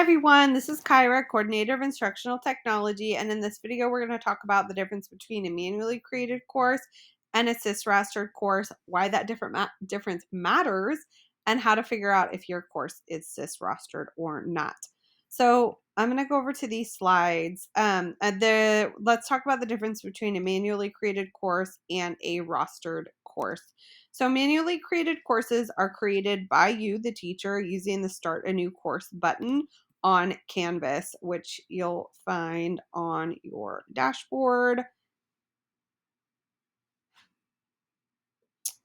everyone, this is Kyra, Coordinator of Instructional Technology, and in this video we're going to talk about the difference between a manually created course and a SIS rostered course, why that difference matters, and how to figure out if your course is SIS rostered or not. So I'm going to go over to these slides. Let's talk about the difference between a manually created course and a rostered course. So manually created courses are created by you, the teacher, using the Start a New Course button on Canvas, which you'll find on your dashboard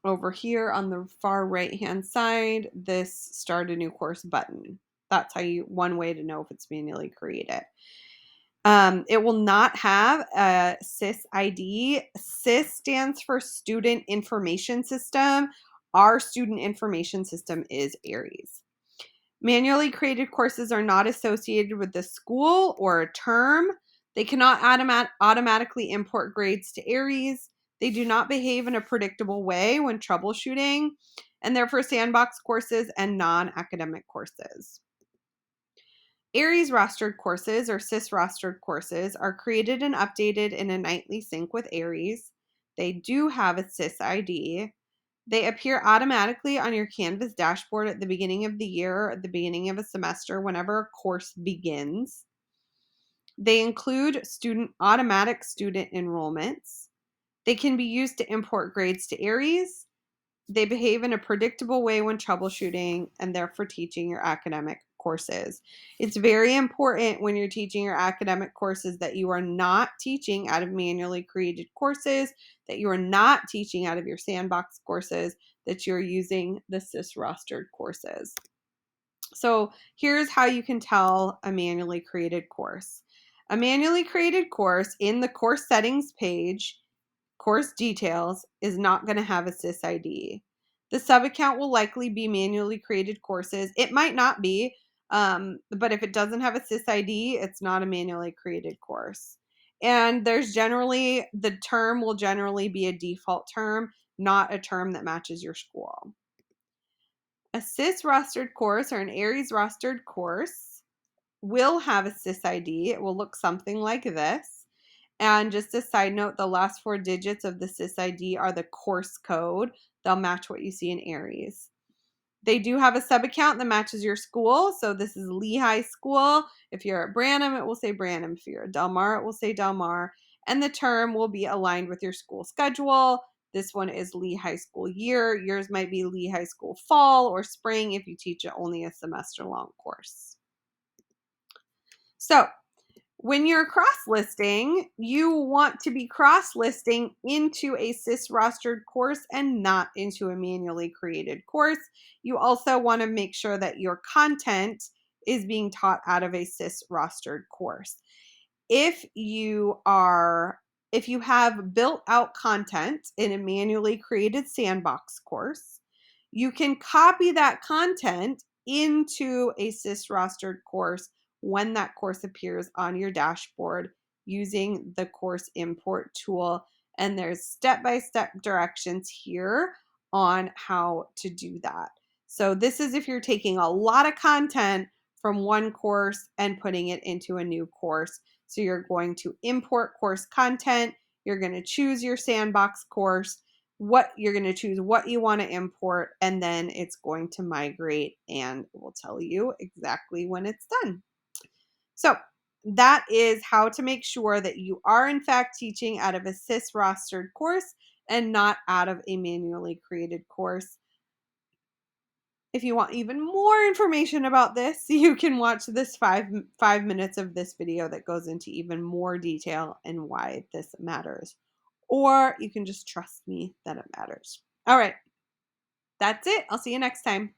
over here on the far right-hand side, this Start a New Course button. That's one way to know if it's manually created. It will not have a SIS ID. SIS stands for Student Information System. Our student information system is ARIES. Manually created courses are not associated with the school or a term. They cannot automatically import grades to ARIES. They do not behave in a predictable way when troubleshooting, and they're for sandbox courses and non-academic courses. ARIES rostered courses or SIS rostered courses are created and updated in a nightly sync with ARIES. They do have a SIS ID. They appear automatically on your Canvas dashboard at the beginning of the year, or at the beginning of a semester, whenever a course begins. They include automatic student enrollments. They can be used to import grades to ARIES. They behave in a predictable way when troubleshooting, and they're for teaching your academic courses. It's very important when you're teaching your academic courses that you are not teaching out of manually created courses, that you are not teaching out of your sandbox courses, that you're using the SIS rostered courses. So here's how you can tell a manually created course. A manually created course in the course settings page, course details, is not going to have a SIS ID. The sub-account will likely be manually created courses. It might not be, but if it doesn't have a SIS ID, it's not a manually created course. And the term will generally be a default term, not a term that matches your school. A SIS rostered course or an ARIES rostered course will have a SIS ID. It will look something like this. And just a side note, the last 4 digits of the SIS ID are the course code. They'll match what you see in ARIES. They do have a sub-account that matches your school. So this is Lehigh School. If you're at Branham, it will say Branham. If you're at Del Mar, it will say Del Mar. And the term will be aligned with your school schedule. This one is Lehigh School year. Yours might be Lehigh School fall or spring if you teach only a semester-long course. So when you're cross-listing, you want to be cross-listing into a SIS rostered course and not into a manually created course. You also want to make sure that your content is being taught out of a SIS rostered course. If you have built out content in a manually created sandbox course, you can copy that content into a SIS rostered course when that course appears on your dashboard using the course import tool. And there's step-by-step directions here on how to do that. So this is if you're taking a lot of content from one course and putting it into a new course. So you're going to import course content. You're going to choose your sandbox course. You're going to choose what you want to import, and then it's going to migrate and it will tell you exactly when it's done. So that is how to make sure that you are in fact teaching out of a SIS rostered course and not out of a manually created course. If you want even more information about this, you can watch this five minutes of this video that goes into even more detail and why this matters. Or you can just trust me that it matters. All right, that's it. I'll see you next time.